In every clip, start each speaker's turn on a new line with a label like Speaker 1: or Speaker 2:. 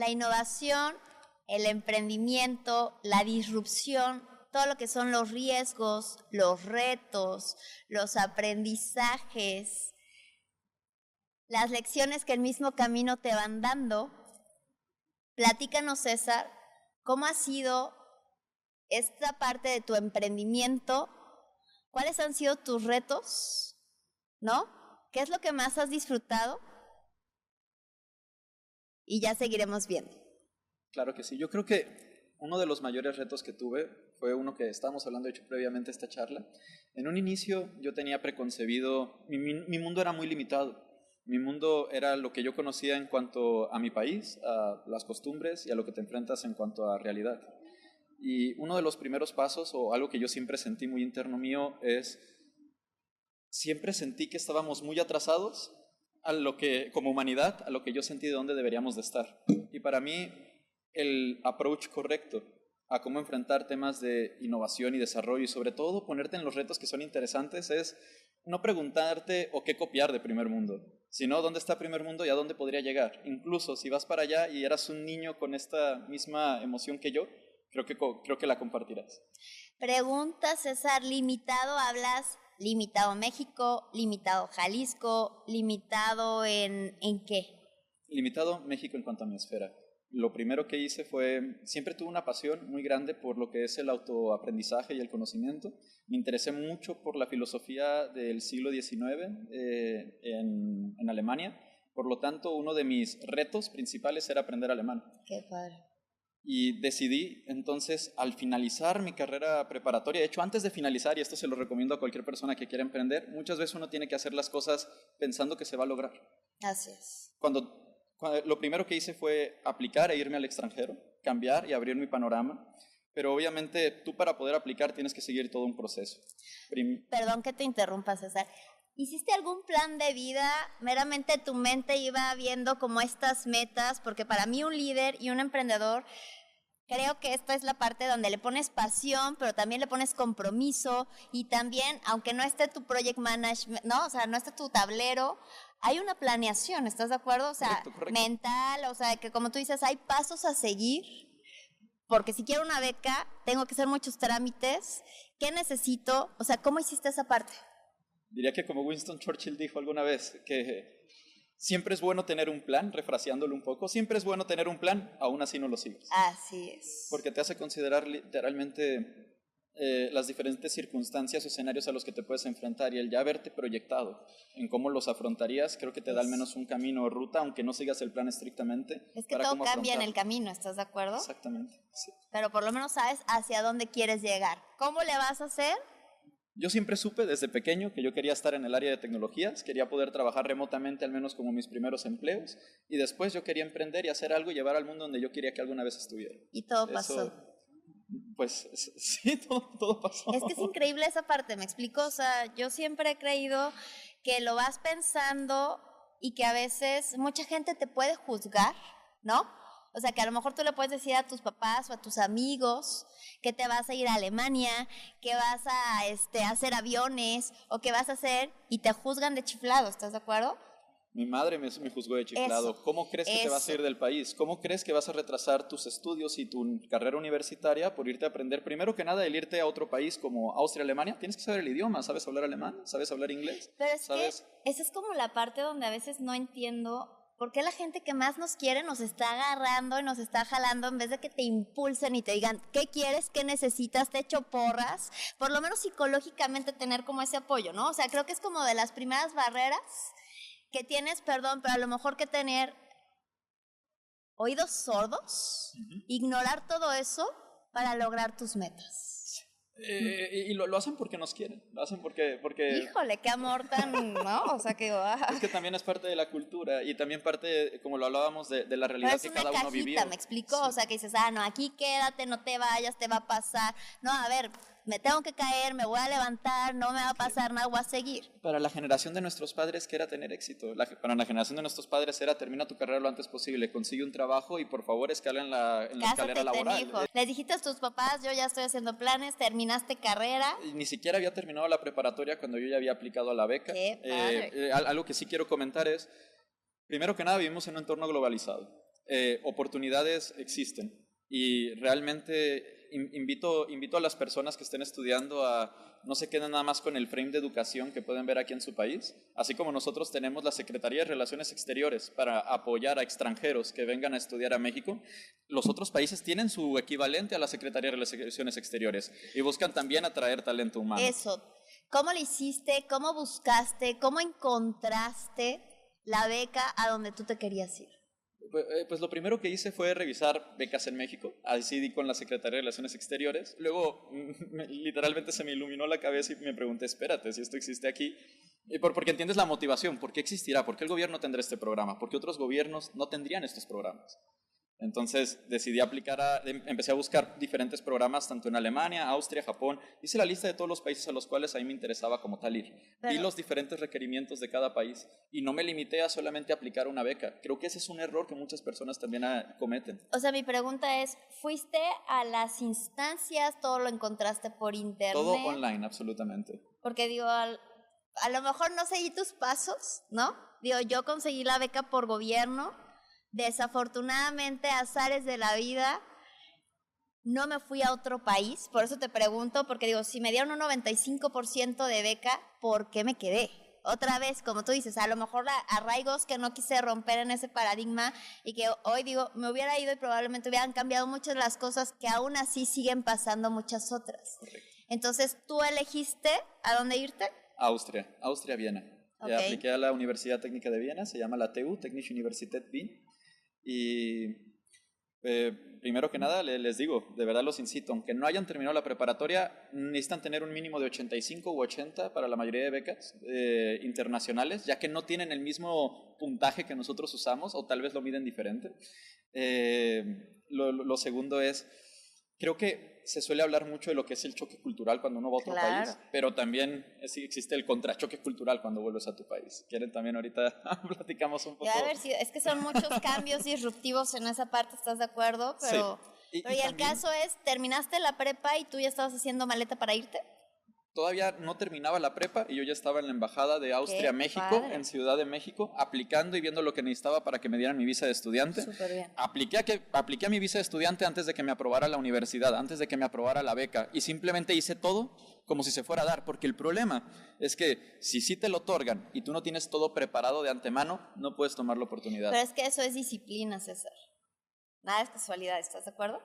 Speaker 1: La innovación, el emprendimiento, la disrupción, todo lo que son los riesgos, los retos, los aprendizajes, las lecciones que el mismo camino te van dando. Platícanos, César, ¿cómo ha sido esta parte de tu emprendimiento? ¿Cuáles han sido tus retos? ¿No? ¿Qué es lo que más has disfrutado? Y ya seguiremos viendo.
Speaker 2: Claro que sí. Yo creo que uno de los mayores retos que tuve fue uno que estábamos hablando, de hecho, previamente a esta charla. En un inicio yo tenía preconcebido, mi mundo era muy limitado. Mi mundo era lo que yo conocía en cuanto a mi país, a las costumbres y a lo que te enfrentas en cuanto a realidad. Y uno de los primeros pasos, o algo que yo siempre sentí muy interno mío, es siempre sentí que estábamos muy atrasados a lo que, como humanidad, a lo que yo sentí de dónde deberíamos de estar. Y para mí, el approach correcto a cómo enfrentar temas de innovación y desarrollo, y sobre todo ponerte en los retos que son interesantes, es no preguntarte o qué copiar de primer mundo, sino dónde está primer mundo y a dónde podría llegar. Incluso si vas para allá y eras un niño con esta misma emoción que yo, creo que la compartirás.
Speaker 1: Pregunta, César, limitado, hablas limitado México, limitado Jalisco, limitado ¿en qué?
Speaker 2: Limitado México en cuanto a mi esfera. Lo primero que hice fue, siempre tuve una pasión muy grande por lo que es el autoaprendizaje y el conocimiento. Me interesé mucho por la filosofía del siglo XIX en Alemania. Por lo tanto, uno de mis retos principales era aprender alemán.
Speaker 1: Qué padre.
Speaker 2: Y decidí entonces, al finalizar mi carrera preparatoria, de hecho antes de finalizar, y esto se lo recomiendo a cualquier persona que quiera emprender, muchas veces uno tiene que hacer las cosas pensando que se va a lograr.
Speaker 1: Así es.
Speaker 2: Lo primero que hice fue aplicar e irme al extranjero, cambiar y abrir mi panorama, pero obviamente tú para poder aplicar tienes que seguir todo un proceso.
Speaker 1: Perdón que te interrumpa, César. ¿Hiciste algún plan de vida? ¿Meramente tu mente iba viendo como estas metas? Porque para mí un líder y un emprendedor, creo que esta es la parte donde le pones pasión, pero también le pones compromiso y también, aunque no esté tu project management, ¿no? O sea, no esté tu tablero, hay una planeación, ¿estás de acuerdo? O sea,
Speaker 2: correcto.
Speaker 1: mental, o sea, que como tú dices, hay pasos a seguir, porque si quiero una beca, tengo que hacer muchos trámites. ¿Qué necesito? O sea, ¿cómo hiciste esa parte?
Speaker 2: Diría que como Winston Churchill dijo alguna vez, que siempre es bueno tener un plan, refraseándolo un poco, siempre es bueno tener un plan, aún así no lo sigues.
Speaker 1: Así es.
Speaker 2: Porque te hace considerar literalmente las diferentes circunstancias o escenarios a los que te puedes enfrentar, y el ya haberte proyectado en cómo los afrontarías, creo que te da al menos un camino o ruta, aunque no sigas el plan estrictamente.
Speaker 1: Es que todo cambia en el camino, ¿estás de acuerdo?
Speaker 2: Exactamente, sí.
Speaker 1: Pero por lo menos sabes hacia dónde quieres llegar. ¿Cómo le vas a hacer?
Speaker 2: Yo siempre supe desde pequeño que yo quería estar en el área de tecnologías, quería poder trabajar remotamente al menos como mis primeros empleos, y después yo quería emprender y hacer algo y llevar al mundo donde yo quería que alguna vez estuviera.
Speaker 1: Y todo pasó.
Speaker 2: Pues sí, todo pasó.
Speaker 1: Es que es increíble esa parte, ¿me explico? O sea, yo siempre he creído que lo vas pensando y que a veces mucha gente te puede juzgar, ¿no? O sea, que a lo mejor tú le puedes decir a tus papás o a tus amigos que te vas a ir a Alemania, que vas a hacer aviones o que vas a hacer, y te juzgan de chiflado, ¿estás de acuerdo?
Speaker 2: Mi madre me juzgó de chiflado.
Speaker 1: Eso,
Speaker 2: ¿Cómo crees que te vas a ir del país? ¿Cómo crees que vas a retrasar tus estudios y tu carrera universitaria por irte a aprender? Primero que nada, el irte a otro país como Austria, Alemania, tienes que saber el idioma. ¿Sabes hablar alemán? ¿Sabes hablar inglés?
Speaker 1: Pero es que esa es como la parte donde a veces no entiendo por qué la gente que más nos quiere nos está agarrando y nos está jalando en vez de que te impulsen y te digan ¿qué quieres? ¿Qué necesitas? ¿Te echo porras? Por lo menos psicológicamente tener como ese apoyo, ¿no? O sea, creo que es como de las primeras barreras que tienes, perdón, pero a lo mejor que tener oídos sordos, ignorar todo eso para lograr tus metas.
Speaker 2: Y lo hacen porque nos quieren, lo hacen porque...
Speaker 1: Híjole, qué amor tan, ¿no? O sea, que...
Speaker 2: Es que también es parte de la cultura y también parte, como lo hablábamos, de la realidad que cada uno vivió.
Speaker 1: ¿Me explico?
Speaker 2: Sí.
Speaker 1: O sea, que dices, no, aquí quédate, no te vayas, te va a pasar. No, a ver, me tengo que caer, me voy a levantar, no me va a pasar nada, voy a seguir.
Speaker 2: Para la generación de nuestros padres, ¿qué era tener éxito? Para la generación de nuestros padres era termina tu carrera lo antes posible, consigue un trabajo y por favor escala en la escalera laboral.
Speaker 1: Les dijiste a tus papás, yo ya estoy haciendo planes, terminaste carrera.
Speaker 2: Y ni siquiera había terminado la preparatoria cuando yo ya había aplicado a la beca.
Speaker 1: Qué padre.
Speaker 2: Algo que sí quiero comentar es, primero que nada, vivimos en un entorno globalizado. oportunidades existen y realmente invito a las personas que estén estudiando a no se queden nada más con el frame de educación que pueden ver aquí en su país, así como nosotros tenemos la Secretaría de Relaciones Exteriores para apoyar a extranjeros que vengan a estudiar a México. Los otros países tienen su equivalente a la Secretaría de Relaciones Exteriores y buscan también atraer talento humano.
Speaker 1: Eso, ¿cómo lo hiciste? ¿Cómo buscaste? ¿Cómo encontraste la beca a donde tú te querías ir?
Speaker 2: Pues lo primero que hice fue revisar becas en México, así di con la Secretaría de Relaciones Exteriores. Luego literalmente se me iluminó la cabeza y me pregunté, espérate, si esto existe aquí. Porque entiendes la motivación, ¿por qué existirá? ¿Por qué el gobierno tendrá este programa? ¿Por qué otros gobiernos no tendrían estos programas? Entonces decidí empecé a buscar diferentes programas tanto en Alemania, Austria, Japón. Hice la lista de todos los países a los cuales a mí me interesaba como tal ir. Vi los diferentes requerimientos de cada país y no me limité a solamente aplicar una beca. Creo que ese es un error que muchas personas también cometen.
Speaker 1: O sea, mi pregunta es, ¿fuiste a las instancias? ¿Todo lo encontraste por internet?
Speaker 2: Todo online, absolutamente.
Speaker 1: Porque digo, a lo mejor no seguí tus pasos, ¿no? Digo, yo conseguí la beca por gobierno. Desafortunadamente, azares de la vida, no me fui a otro país. Por eso te pregunto, porque digo, si me dieron un 95% de beca, ¿por qué me quedé? Otra vez, como tú dices, a lo mejor arraigos que no quise romper en ese paradigma y que hoy digo, me hubiera ido y probablemente hubieran cambiado muchas de las cosas que aún así siguen pasando muchas otras.
Speaker 2: Correcto.
Speaker 1: Entonces, ¿tú elegiste a dónde irte?
Speaker 2: Austria, Viena.
Speaker 1: Okay.
Speaker 2: Apliqué a la Universidad Técnica de Viena, se llama la TU, Technische Universität Wien. Y primero que nada les digo, de verdad los incito, aunque no hayan terminado la preparatoria, necesitan tener un mínimo de 85 u 80 para la mayoría de becas internacionales, ya que no tienen el mismo puntaje que nosotros usamos o tal vez lo miden diferente. Lo segundo es, creo que se suele hablar mucho de lo que es el choque cultural cuando uno va a otro país, pero también existe el contrachoque cultural cuando vuelves a tu país. ¿Quieren también ahorita platicamos un poco?
Speaker 1: A ver, sí, es que son muchos cambios disruptivos en esa parte, ¿estás de acuerdo? Pero,
Speaker 2: sí.
Speaker 1: y el caso es, ¿terminaste la prepa y tú ya estabas haciendo maleta para irte?
Speaker 2: Todavía no terminaba la prepa y yo ya estaba en la embajada de Austria, México, en Ciudad de México, aplicando y viendo lo que necesitaba para que me dieran mi visa de estudiante.
Speaker 1: Súper bien.
Speaker 2: Apliqué a mi visa de estudiante antes de que me aprobara la universidad, antes de que me aprobara la beca, y simplemente hice todo como si se fuera a dar, porque el problema es que si sí te lo otorgan y tú no tienes todo preparado de antemano, no puedes tomar la oportunidad.
Speaker 1: Pero es que eso es disciplina, César. Nada es casualidad, ¿estás de acuerdo?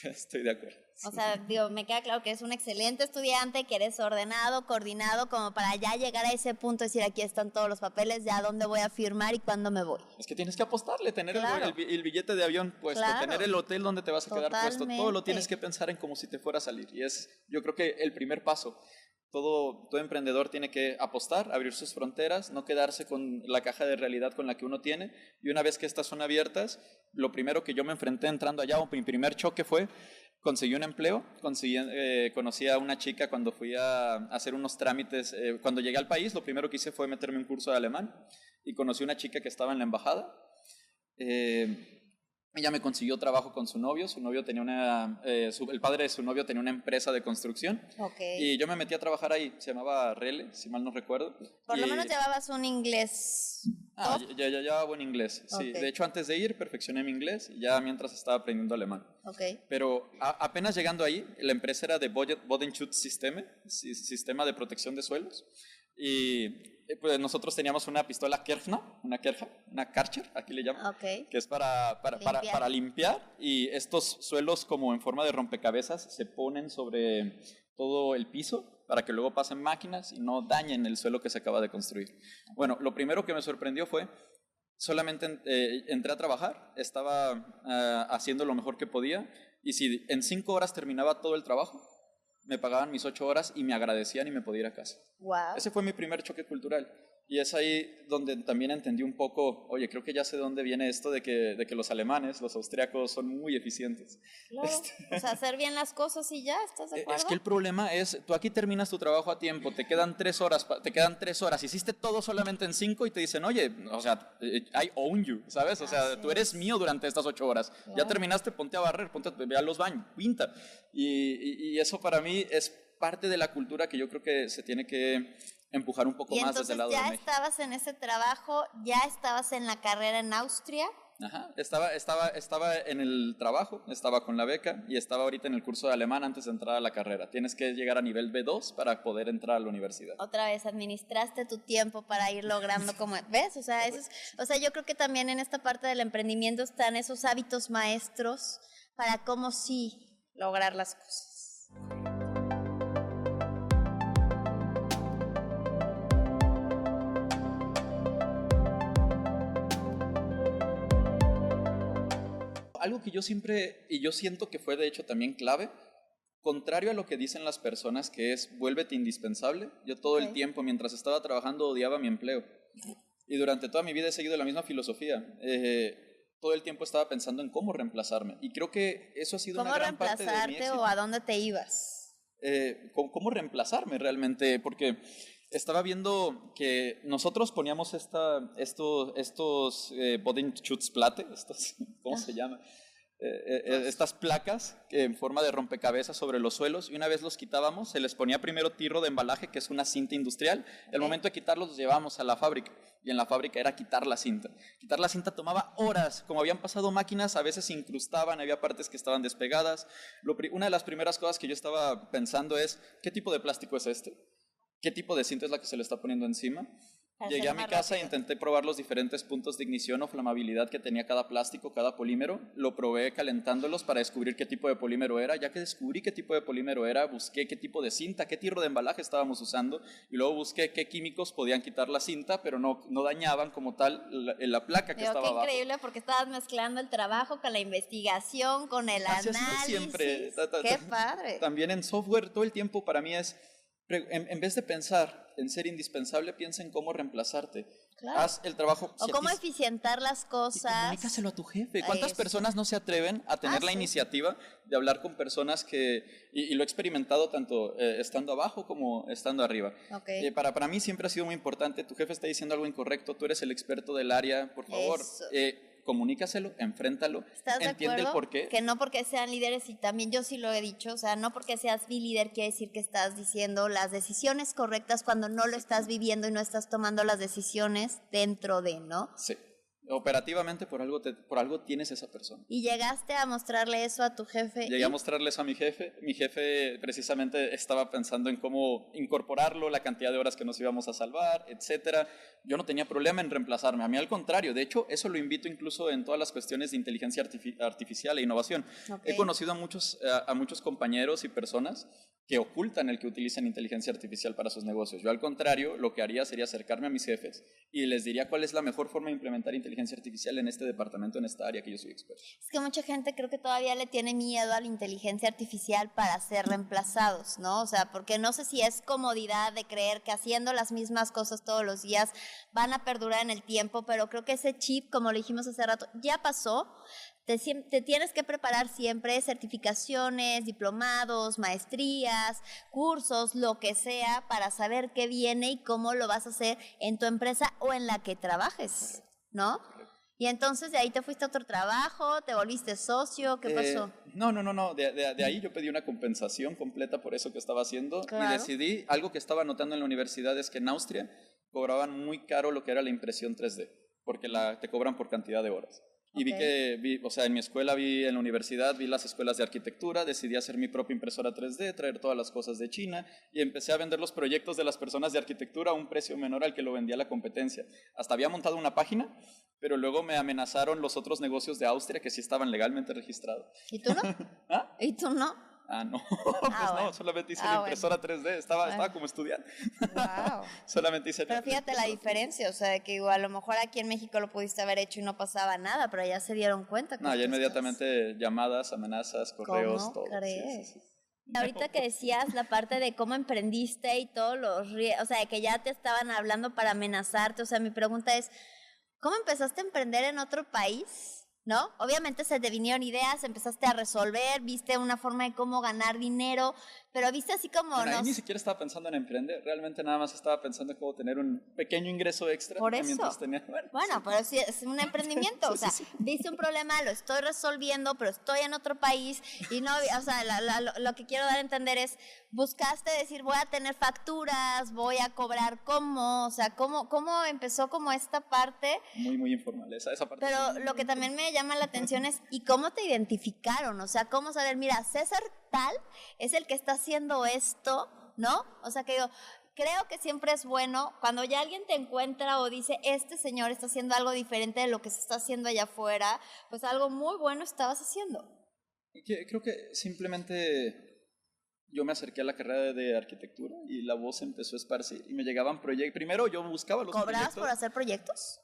Speaker 2: Estoy de acuerdo.
Speaker 1: O sea, digo, me queda claro que eres un excelente estudiante, que eres ordenado, coordinado, como para ya llegar a ese punto y decir, aquí están todos los papeles, ya dónde voy a firmar y cuándo me voy.
Speaker 2: Es que tienes que apostarle, tener el billete de avión puesto, tener el hotel donde te vas a quedar puesto, todo lo tienes que pensar en como si te fuera a salir. Y es, yo creo que el primer paso. Todo emprendedor tiene que apostar, abrir sus fronteras, no quedarse con la caja de realidad con la que uno tiene. Y una vez que estas son abiertas, lo primero que yo me enfrenté entrando allá, o mi primer choque fue, conseguí un empleo, conocí a una chica cuando fui a hacer unos trámites. Cuando llegué al país, lo primero que hice fue meterme en un curso de alemán y conocí a una chica que estaba en la embajada. Ella me consiguió trabajo con su novio tenía el padre de su novio tenía una empresa de construcción. Y yo me metí a trabajar ahí, se llamaba Rele, si mal no recuerdo.
Speaker 1: Por lo menos llevabas un inglés.
Speaker 2: Ya llevaba buen inglés, sí. De hecho, antes de ir, perfeccioné mi inglés, ya mientras estaba aprendiendo alemán. Pero apenas llegando ahí, la empresa era de Bodenschutzsysteme, sistema de protección de suelos. Y pues nosotros teníamos una pistola Kerchner, una Karcher, aquí le llaman, que es para limpiar. Y estos suelos como en forma de rompecabezas se ponen sobre todo el piso para que luego pasen máquinas y no dañen el suelo que se acaba de construir. Bueno, lo primero que me sorprendió fue, solamente entré a trabajar, estaba haciendo lo mejor que podía, y si en 5 horas terminaba todo el trabajo, me pagaban mis 8 horas y me agradecían y me podía ir a casa.
Speaker 1: Wow.
Speaker 2: Ese fue mi primer choque cultural. Y es ahí donde también entendí un poco, oye, creo que ya sé dónde viene esto de que los alemanes, los austriacos son muy eficientes.
Speaker 1: Claro. O sea, hacer bien las cosas y ya, ¿estás de acuerdo?
Speaker 2: Es que el problema es, tú aquí terminas tu trabajo a tiempo, te quedan 3 horas, hiciste todo solamente en 5 y te dicen, oye, o sea, I own you, ¿sabes? O sea, tú eres mío durante estas 8 horas. Claro. Ya terminaste, ponte a barrer, ve a los baños, pinta. Y eso para mí es parte de la cultura que yo creo que se tiene que empujar un poco más desde el lado de México.
Speaker 1: Ya estabas en ese trabajo, ya estabas en la carrera en Austria.
Speaker 2: Ajá, estaba en el trabajo, estaba con la beca y estaba ahorita en el curso de alemán antes de entrar a la carrera. Tienes que llegar a nivel B2 para poder entrar a la universidad.
Speaker 1: Otra vez, administraste tu tiempo para ir logrando como, ¿ves? O sea, yo creo que también en esta parte del emprendimiento están esos hábitos maestros para cómo sí lograr las cosas.
Speaker 2: Algo que yo siempre, y yo siento que fue de hecho también clave, contrario a lo que dicen las personas, que es vuélvete indispensable, yo todo el tiempo mientras estaba trabajando odiaba mi empleo. Y durante toda mi vida he seguido la misma filosofía. Todo el tiempo estaba pensando en cómo reemplazarme. Y creo que eso ha sido una gran parte de mi éxito.
Speaker 1: ¿Cómo reemplazarte o a dónde te ibas?
Speaker 2: ¿Cómo reemplazarme realmente? Porque estaba viendo que nosotros poníamos estos Bodenschutzplatte, ¿cómo se llama? Estas placas en forma de rompecabezas sobre los suelos, y una vez los quitábamos, se les ponía primero tirro de embalaje, que es una cinta industrial. El momento de quitarlos los llevábamos a la fábrica, y en la fábrica era quitar la cinta. Quitar la cinta tomaba horas, como habían pasado máquinas, a veces se incrustaban, había partes que estaban despegadas. Una de las primeras cosas que yo estaba pensando es, ¿qué tipo de plástico es este? ¿Qué tipo de cinta es la que se le está poniendo encima? Llegué a mi casa e intenté probar los diferentes puntos de ignición o flamabilidad que tenía cada plástico, cada polímero. Lo probé calentándolos para descubrir qué tipo de polímero era. Ya que descubrí qué tipo de polímero era, busqué qué tipo de cinta, qué tirro de embalaje estábamos usando, y luego busqué qué químicos podían quitar la cinta, pero no dañaban como tal la placa que estaba abajo.
Speaker 1: Qué increíble, porque estabas mezclando el trabajo con la investigación, con el análisis.
Speaker 2: Siempre.
Speaker 1: ¡Qué padre!
Speaker 2: También en software todo el tiempo para mí es, en vez de pensar en ser indispensable, piensa en cómo reemplazarte. Claro. Haz el trabajo.
Speaker 1: O cómo eficientar las cosas. Y
Speaker 2: comunícaselo a tu jefe. ¿Cuántas personas no se atreven a tener la iniciativa de hablar con personas que, y lo he experimentado tanto estando abajo como estando arriba? Para mí siempre ha sido muy importante. Tu jefe está diciendo algo incorrecto, tú eres el experto del área, por favor. Comunícaselo, enfréntalo, entiende el porqué.
Speaker 1: Que no porque sean líderes, y también yo sí lo he dicho, o sea, no porque seas líder quiere decir que estás diciendo las decisiones correctas cuando no lo estás viviendo y no estás tomando las decisiones dentro de, ¿no?
Speaker 2: Sí. Operativamente por algo tienes esa persona.
Speaker 1: ¿Y llegaste a mostrarle eso a tu jefe?
Speaker 2: Llegué a mostrarle eso a mi jefe. Mi jefe precisamente estaba pensando en cómo incorporarlo, la cantidad de horas que nos íbamos a salvar, etcétera. Yo no tenía problema en reemplazarme. A mí al contrario. De hecho, eso lo invito incluso en todas las cuestiones de inteligencia artificial e innovación. He conocido a muchos compañeros y personas que ocultan el que utilicen inteligencia artificial para sus negocios. Yo al contrario, lo que haría sería acercarme a mis jefes y les diría cuál es la mejor forma de implementar inteligencia artificial en este departamento, en esta área que yo soy experto.
Speaker 1: Es que mucha gente creo que todavía le tiene miedo a la inteligencia artificial para ser reemplazados, ¿no? O sea, porque no sé si es comodidad de creer que haciendo las mismas cosas todos los días van a perdurar en el tiempo, pero creo que ese chip, como lo dijimos hace rato, ya pasó. Te tienes que preparar siempre, certificaciones, diplomados, maestrías, cursos, lo que sea, para saber qué viene y cómo lo vas a hacer en tu empresa o en la que trabajes, ¿no? Y entonces de ahí te fuiste a otro trabajo, te volviste socio, ¿qué pasó?
Speaker 2: No, de ahí yo pedí una compensación completa por eso que estaba haciendo. Claro. Y decidí, algo que estaba notando en la universidad es que en Austria cobraban muy caro lo que era la impresión 3D, porque te cobran por cantidad de horas. Y en mi escuela en la universidad vi las escuelas de arquitectura, decidí hacer mi propia impresora 3D, traer todas las cosas de China y empecé a vender los proyectos de las personas de arquitectura a un precio menor al que lo vendía la competencia. Hasta había montado una página, pero luego me amenazaron los otros negocios de Austria que sí estaban legalmente registrados.
Speaker 1: ¿Y tú no?
Speaker 2: ¿Ah?
Speaker 1: ¿Y tú no?
Speaker 2: No, no, solamente hice la impresora 3D, estaba como estudiante.
Speaker 1: Wow.
Speaker 2: Solamente hice.
Speaker 1: Pero fíjate la diferencia, o sea, que igual a lo mejor aquí en México lo pudiste haber hecho y no pasaba nada, pero allá se dieron cuenta.
Speaker 2: No, ya inmediatamente llamadas, amenazas, correos,
Speaker 1: ¿Cómo
Speaker 2: todo.
Speaker 1: crees? Sí. Ahorita que decías la parte de cómo emprendiste y todos o sea, de que ya te estaban hablando para amenazarte, o sea, mi pregunta es, ¿cómo empezaste a emprender en otro país? ¿No? Obviamente se te vinieron ideas, empezaste a resolver, viste una forma de cómo ganar dinero, pero viste así como...
Speaker 2: Bueno, ahí ni siquiera estaba pensando en emprender, realmente nada más estaba pensando en cómo tener un pequeño ingreso extra.
Speaker 1: Por eso.
Speaker 2: Mientras tenía,
Speaker 1: bueno,
Speaker 2: sí.
Speaker 1: pero sí es un emprendimiento, o sea, viste un problema, lo estoy resolviendo, pero estoy en otro país y no, o sea, lo que quiero dar a entender es, buscaste decir, voy a tener facturas, voy a cobrar cómo, o sea, cómo empezó como esta parte.
Speaker 2: Muy, muy informal, esa parte.
Speaker 1: Pero lo que también me llama la atención es, ¿y cómo te identificaron? O sea, cómo saber, mira, César tal es el que está haciendo esto, ¿no? O sea, que digo, creo que siempre es bueno cuando ya alguien te encuentra o dice, este señor está haciendo algo diferente de lo que se está haciendo allá afuera, pues algo muy bueno estabas haciendo.
Speaker 2: Creo que simplemente yo me acerqué a la carrera de arquitectura y la voz empezó a esparcir y me llegaban proyectos. Primero yo buscaba los proyectos.
Speaker 1: ¿Cobrabas por hacer proyectos?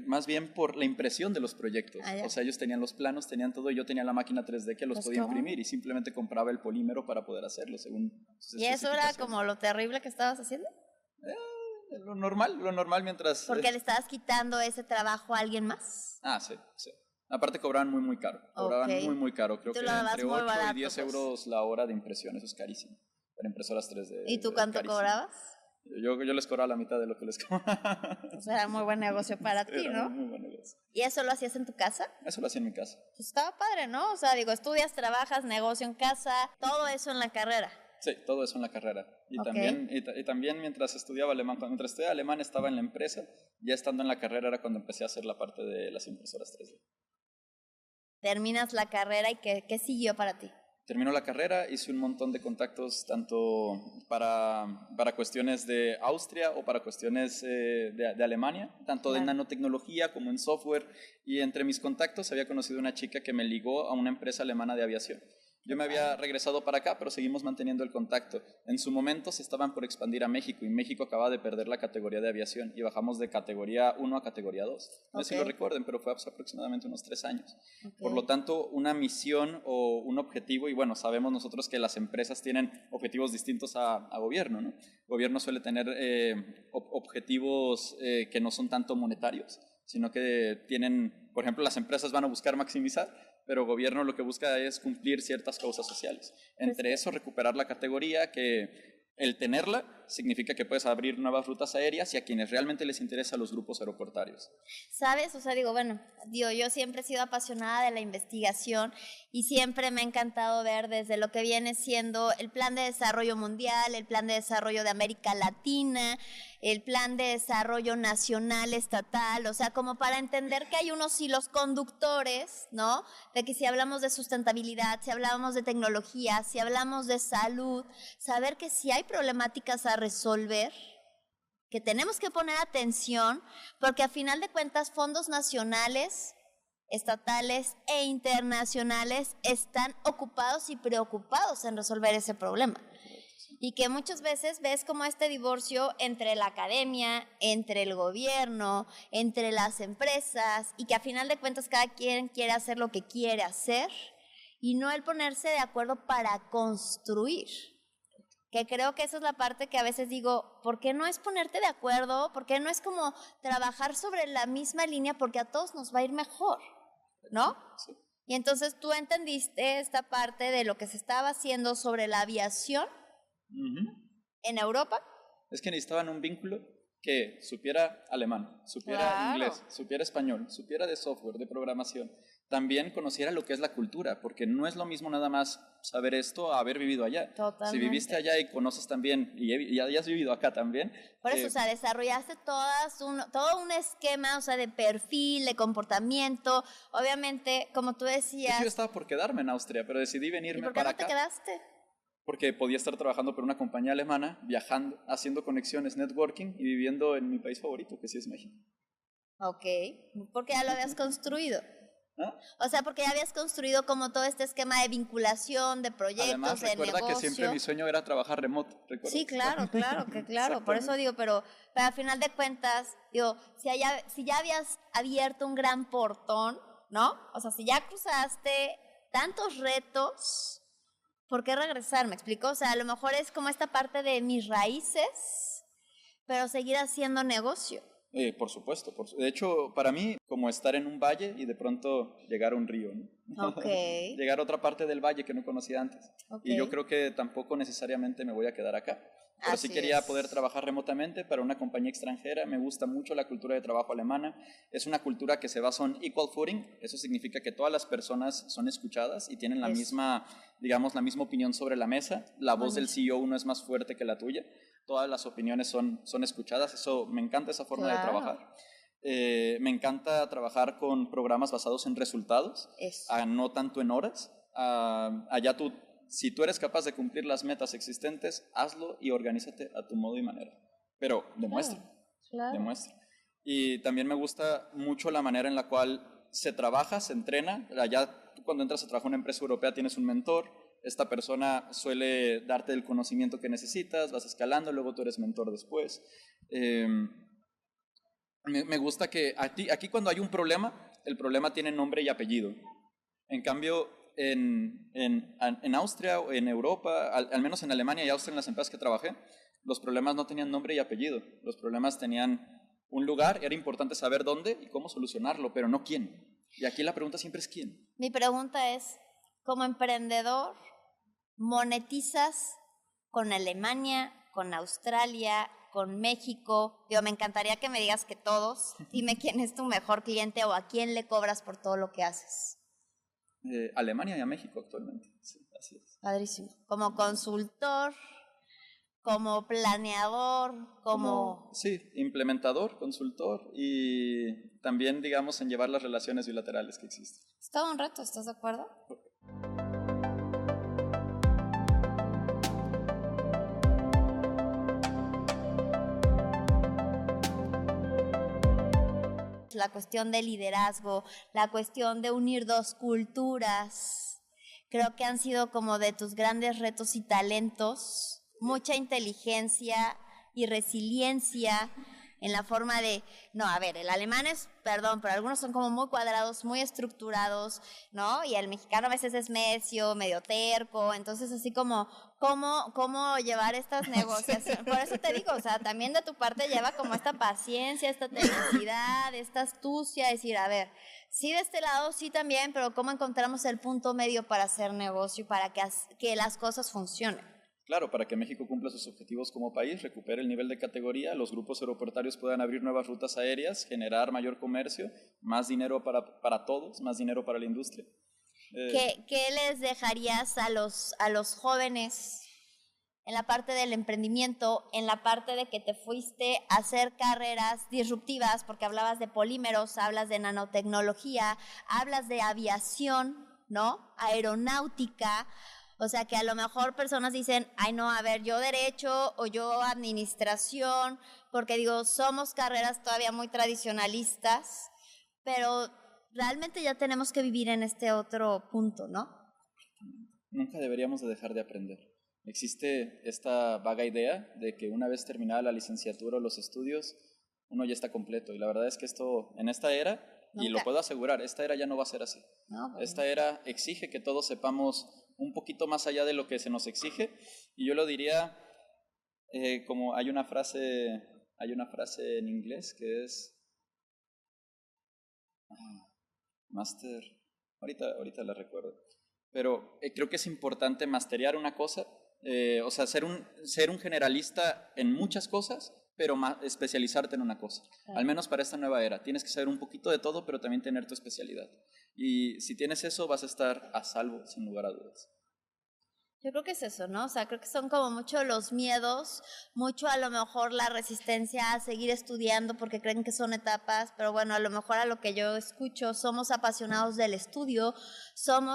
Speaker 2: Más bien por la impresión de los proyectos. O sea, ellos tenían los planos, tenían todo y yo tenía la máquina 3D que los
Speaker 1: Pues,
Speaker 2: podía
Speaker 1: ¿cómo?
Speaker 2: imprimir y simplemente compraba el polímero para poder hacerlo según sus
Speaker 1: ¿Y eso era
Speaker 2: especificaciones.
Speaker 1: como lo terrible que estabas haciendo?
Speaker 2: Lo normal mientras...
Speaker 1: Porque le estabas quitando ese trabajo a alguien más.
Speaker 2: Sí. Aparte cobraban muy caro, cobraban
Speaker 1: Ok.
Speaker 2: muy caro, creo
Speaker 1: Tú
Speaker 2: que
Speaker 1: lo dabas
Speaker 2: entre
Speaker 1: muy
Speaker 2: 8
Speaker 1: barato,
Speaker 2: y 10
Speaker 1: pues.
Speaker 2: euros la hora de impresión, eso es carísimo, para impresoras 3D.
Speaker 1: ¿Y tú cuánto
Speaker 2: carísimo.
Speaker 1: cobrabas?
Speaker 2: Yo les cobraba la mitad de lo que les cobraba.
Speaker 1: O sea, era muy buen negocio para ti,
Speaker 2: Era
Speaker 1: ¿no?
Speaker 2: muy buen negocio.
Speaker 1: ¿Y eso lo hacías en tu casa?
Speaker 2: Eso lo hacía en mi casa.
Speaker 1: Pues estaba padre, ¿no? O sea, digo, estudias, trabajas, negocio en casa, todo eso en la carrera.
Speaker 2: Sí, todo eso en la carrera. Y
Speaker 1: Ok.
Speaker 2: también mientras estudiaba alemán, mientras estudiaba alemán estaba en la empresa, ya estando en la carrera era cuando empecé a hacer la parte de las impresoras 3D.
Speaker 1: Terminas la carrera y ¿qué siguió para ti?
Speaker 2: Terminó la carrera, hice un montón de contactos tanto para cuestiones de Austria o para cuestiones de Alemania, tanto de
Speaker 1: Claro.
Speaker 2: nanotecnología como en software. Y entre mis contactos había conocido una chica que me ligó a una empresa alemana de aviación. Yo me había regresado para acá, pero seguimos manteniendo el contacto. En su momento se estaban por expandir a México y México acaba de perder la categoría de aviación y bajamos de categoría 1 a categoría 2. No sé si lo recuerden, pero fue hace aproximadamente unos 3 años.
Speaker 1: Okay.
Speaker 2: Por lo tanto, una misión o un objetivo, y bueno, sabemos nosotros que las empresas tienen objetivos distintos a gobierno, ¿no? El gobierno suele tener objetivos que no son tanto monetarios, sino que tienen, por ejemplo, las empresas van a buscar maximizar, pero el gobierno lo que busca es cumplir ciertas causas sociales. Entre eso, recuperar la categoría, que el tenerla significa que puedes abrir nuevas rutas aéreas y a quienes realmente les interesa los grupos aeroportuarios.
Speaker 1: ¿Sabes? O sea, digo, yo siempre he sido apasionada de la investigación y siempre me ha encantado ver desde lo que viene siendo el plan de desarrollo mundial, el plan de desarrollo de América Latina, el plan de desarrollo nacional, estatal, o sea, como para entender que hay unos hilos conductores, ¿no? De que si hablamos de sustentabilidad, si hablamos de tecnología, si hablamos de salud, saber que si hay problemáticas a resolver, que tenemos que poner atención, porque a final de cuentas fondos nacionales, estatales e internacionales están ocupados y preocupados en resolver ese problema. Y que muchas veces ves como este divorcio entre la academia, entre el gobierno, entre las empresas, y que a final de cuentas cada quien quiere hacer lo que quiere hacer, y no el ponerse de acuerdo para construir. Que creo que esa es la parte que a veces digo, ¿por qué no es ponerte de acuerdo? ¿Por qué no es como trabajar sobre la misma línea? Porque a todos nos va a ir mejor, ¿no?
Speaker 2: Sí.
Speaker 1: Y entonces tú entendiste esta parte de lo que se estaba haciendo sobre la aviación en Europa.
Speaker 2: Es que necesitaban un vínculo que supiera alemán, supiera inglés, supiera español, supiera de software, de programación. También conociera lo que es la cultura, porque no es lo mismo nada más saber esto a haber vivido allá.
Speaker 1: Totalmente.
Speaker 2: Si viviste allá y conoces también, y ya has vivido acá también.
Speaker 1: Por eso, o sea, desarrollaste todo un esquema, o sea, de perfil, de comportamiento. Obviamente, como tú decías...
Speaker 2: Yo estaba por quedarme en Austria, pero decidí venirme para acá.
Speaker 1: ¿Y por qué no te quedaste?
Speaker 2: Porque podía estar trabajando por una compañía alemana, viajando, haciendo conexiones, networking y viviendo en mi país favorito, que sí es México.
Speaker 1: Ok, porque ya lo habías construido.
Speaker 2: ¿Ah?
Speaker 1: O sea, porque ya habías construido como todo este esquema de vinculación, de proyectos,
Speaker 2: Además,
Speaker 1: de negocio.
Speaker 2: recuerda que siempre mi sueño era trabajar remoto. ¿Recuerdas?
Speaker 1: Sí, claro. Por eso digo, pero al final de cuentas, digo, si ya habías abierto un gran portón, ¿no? O sea, si ya cruzaste tantos retos, ¿por qué regresar? ¿Me explico? O sea, a lo mejor es como esta parte de mis raíces, pero seguir haciendo negocio,
Speaker 2: Por supuesto. De hecho, para mí, como estar en un valle y de pronto llegar a un río, ¿no?
Speaker 1: Ok.
Speaker 2: Llegar a otra parte del valle que no conocía antes.
Speaker 1: Ok.
Speaker 2: Y yo creo que tampoco necesariamente me voy a quedar acá. Pero sí
Speaker 1: Así
Speaker 2: quería
Speaker 1: es.
Speaker 2: poder trabajar remotamente para una compañía extranjera. Me gusta mucho la cultura de trabajo alemana. Es una cultura que se basa en equal footing. Eso significa que todas las personas son escuchadas y tienen la misma, digamos, la misma opinión sobre la mesa. La voz del CEO no es más fuerte que la tuya. Todas las opiniones son escuchadas. Eso, me encanta esa forma de trabajar. Me encanta trabajar con programas basados en resultados, no tanto en horas. Allá si tú eres capaz de cumplir las metas existentes, hazlo y organízate a tu modo y manera. Pero demuestra. Y también me gusta mucho la manera en la cual se trabaja, se entrena. Allá tú cuando entras a trabajar en una empresa europea tienes un mentor. Esta persona suele darte el conocimiento que necesitas, vas escalando, luego tú eres mentor después. Me gusta que aquí cuando hay un problema, el problema tiene nombre y apellido. En cambio, en Austria o en Europa, al menos en Alemania y Austria en las empresas que trabajé, los problemas no tenían nombre y apellido. Los problemas tenían un lugar, era importante saber dónde y cómo solucionarlo, pero no quién. Y aquí la pregunta siempre es quién.
Speaker 1: Mi pregunta es, como emprendedor, ¿monetizas con Alemania, con Australia, con México? Me encantaría que me digas que todos. Dime quién es tu mejor cliente o a quién le cobras por todo lo que haces.
Speaker 2: Alemania y a México actualmente. Sí, así es.
Speaker 1: Padrísimo. Como consultor, como planeador,
Speaker 2: Sí, implementador, consultor y también, digamos, en llevar las relaciones bilaterales que existen.
Speaker 1: Es todo un reto, ¿estás de acuerdo? La cuestión de liderazgo, la cuestión de unir dos culturas, creo que han sido como de tus grandes retos y talentos, mucha inteligencia y resiliencia en la forma de, no, a ver, el alemán es, perdón, pero algunos son como muy cuadrados, muy estructurados, ¿no? Y el mexicano a veces es necio, medio terco, entonces así como, ¿cómo llevar estas negociaciones? Por eso te digo, o sea, también de tu parte lleva como esta paciencia, esta tenacidad, esta astucia, decir, a ver, sí de este lado, sí también, pero ¿cómo encontramos el punto medio para hacer negocio y para que las cosas funcionen?
Speaker 2: Claro, para que México cumpla sus objetivos como país, recupere el nivel de categoría, los grupos aeroportuarios puedan abrir nuevas rutas aéreas, generar mayor comercio, más dinero para todos, más dinero para la industria.
Speaker 1: ¿Qué les dejarías a los jóvenes en la parte del emprendimiento, en la parte de que te fuiste a hacer carreras disruptivas, porque hablabas de polímeros, hablas de nanotecnología, hablas de aviación, ¿no? Aeronáutica? O sea, que a lo mejor personas dicen, ay no, a ver, yo derecho o yo administración, porque digo, somos carreras todavía muy tradicionalistas, pero realmente ya tenemos que vivir en este otro punto, ¿no?
Speaker 2: Nunca deberíamos de dejar de aprender. Existe esta vaga idea de que una vez terminada la licenciatura o los estudios, uno ya está completo. Y la verdad es que esto, en esta era, y lo puedo asegurar, esta era ya no va a ser así.
Speaker 1: No,
Speaker 2: esta era exige que todos sepamos un poquito más allá de lo que se nos exige. Y yo lo diría como hay una frase en inglés que es master, ahorita la recuerdo, pero creo que es importante masterear una cosa, o sea, ser un generalista en muchas cosas, pero especializarte en una cosa. Claro. Al menos para esta nueva era. Tienes que saber un poquito de todo, pero también tener tu especialidad. Y si tienes eso, vas a estar a salvo, sin lugar a dudas.
Speaker 1: Yo creo que es eso, ¿no? O sea, creo que son como mucho los miedos, mucho a lo mejor la resistencia a seguir estudiando porque creen que son etapas, pero bueno, a lo mejor a lo que yo escucho, somos apasionados del estudio,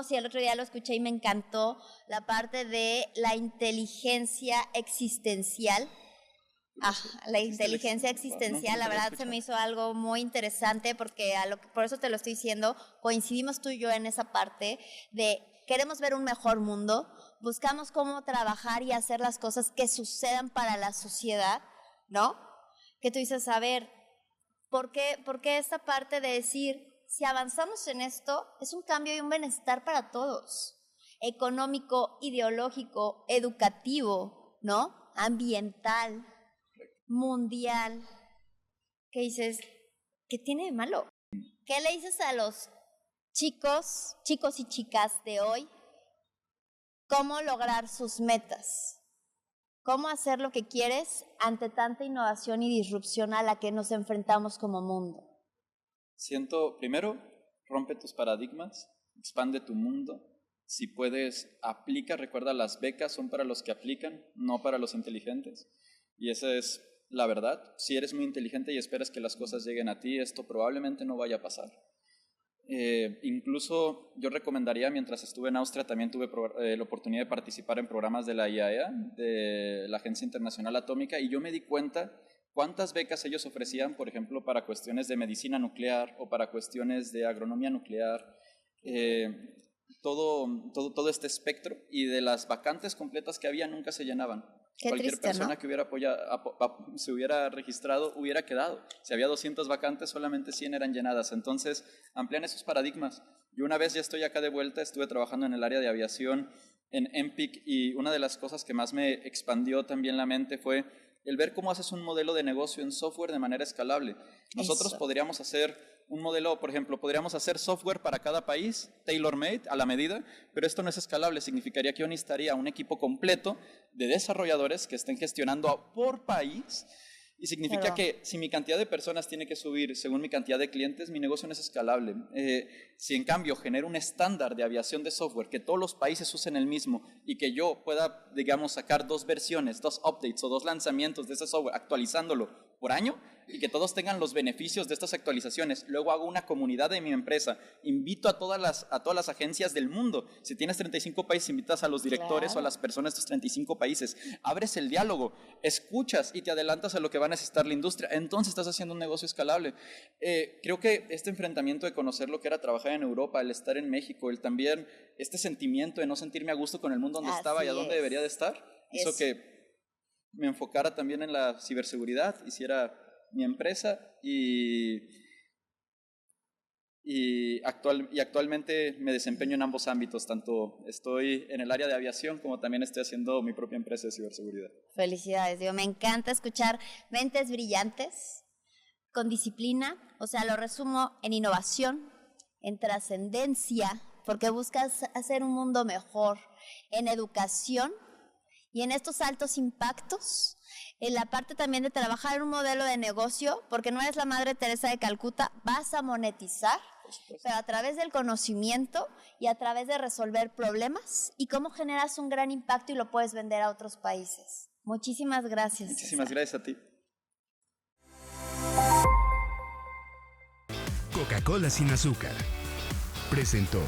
Speaker 1: y el otro día lo escuché y me encantó, la parte de la inteligencia existencial. La inteligencia existencial, la verdad se me hizo algo muy interesante porque por eso te lo estoy diciendo, coincidimos tú y yo en esa parte de queremos ver un mejor mundo, buscamos cómo trabajar y hacer las cosas que sucedan para la sociedad, ¿no? Que tú dices, a ver, ¿por qué esta parte de decir, si avanzamos en esto, es un cambio y un bienestar para todos? Económico, ideológico, educativo, ¿no? Ambiental, mundial. que dices, ¿qué tiene de malo? ¿Qué le dices a los chicos y chicas de hoy? ¿Cómo lograr sus metas? ¿Cómo hacer lo que quieres ante tanta innovación y disrupción a la que nos enfrentamos como mundo?
Speaker 2: Siento, primero, rompe tus paradigmas, expande tu mundo. Si puedes, aplica. Recuerda, las becas son para los que aplican, no para los inteligentes. Y esa es la verdad. Si eres muy inteligente y esperas que las cosas lleguen a ti, esto probablemente no vaya a pasar. Incluso yo recomendaría, mientras estuve en Austria, también tuve la oportunidad de participar en programas de la IAEA, de la Agencia Internacional Atómica, y yo me di cuenta cuántas becas ellos ofrecían, por ejemplo, para cuestiones de medicina nuclear o para cuestiones de agronomía nuclear, todo este espectro, y de las vacantes completas que había nunca se llenaban.
Speaker 1: Qué
Speaker 2: Cualquier
Speaker 1: triste,
Speaker 2: persona,
Speaker 1: ¿no?,
Speaker 2: que hubiera se hubiera registrado hubiera quedado. Si había 200 vacantes, solamente 100 eran llenadas. Entonces, amplían esos paradigmas. Yo una vez ya estoy acá de vuelta, estuve trabajando en el área de aviación en MPIC, y una de las cosas que más me expandió también la mente fue el ver cómo haces un modelo de negocio en software de manera escalable. Nosotros podríamos hacer un modelo, por ejemplo, podríamos hacer software para cada país, tailor-made, a la medida, pero esto no es escalable. Significaría que yo necesitaría un equipo completo de desarrolladores que estén gestionando por país, y significa que si mi cantidad de personas tiene que subir según mi cantidad de clientes, mi negocio no es escalable. Si en cambio genero un estándar de aviación de software, que todos los países usen el mismo y que yo pueda, digamos, sacar 2 versiones, 2 updates o 2 lanzamientos de ese software, actualizándolo por año, y que todos tengan los beneficios de estas actualizaciones. Luego hago una comunidad de mi empresa, invito a todas las agencias del mundo. Si tienes 35 países, invitas a los directores o a las personas de estos 35 países, abres el diálogo, escuchas y te adelantas a lo que va a necesitar la industria. Entonces estás haciendo un negocio escalable. Creo que este enfrentamiento de conocer lo que era trabajar en Europa, el estar en México, el también este sentimiento de no sentirme a gusto con el mundo donde estaba y a dónde debería de estar, hizo que me enfocara también en la ciberseguridad, hiciera mi empresa, y actualmente me desempeño en ambos ámbitos. Tanto estoy en el área de aviación como también estoy haciendo mi propia empresa de ciberseguridad.
Speaker 1: Felicidades, me encanta escuchar mentes brillantes, con disciplina. O sea, lo resumo en innovación, en trascendencia, porque buscas hacer un mundo mejor, en educación y en estos altos impactos, en la parte también de trabajar en un modelo de negocio, porque no eres la Madre Teresa de Calcuta, vas a monetizar, pero a través del conocimiento y a través de resolver problemas, y cómo generas un gran impacto y lo puedes vender a otros países. Muchísimas gracias.
Speaker 2: Muchísimas gracias a ti.
Speaker 3: Coca-Cola sin azúcar presentó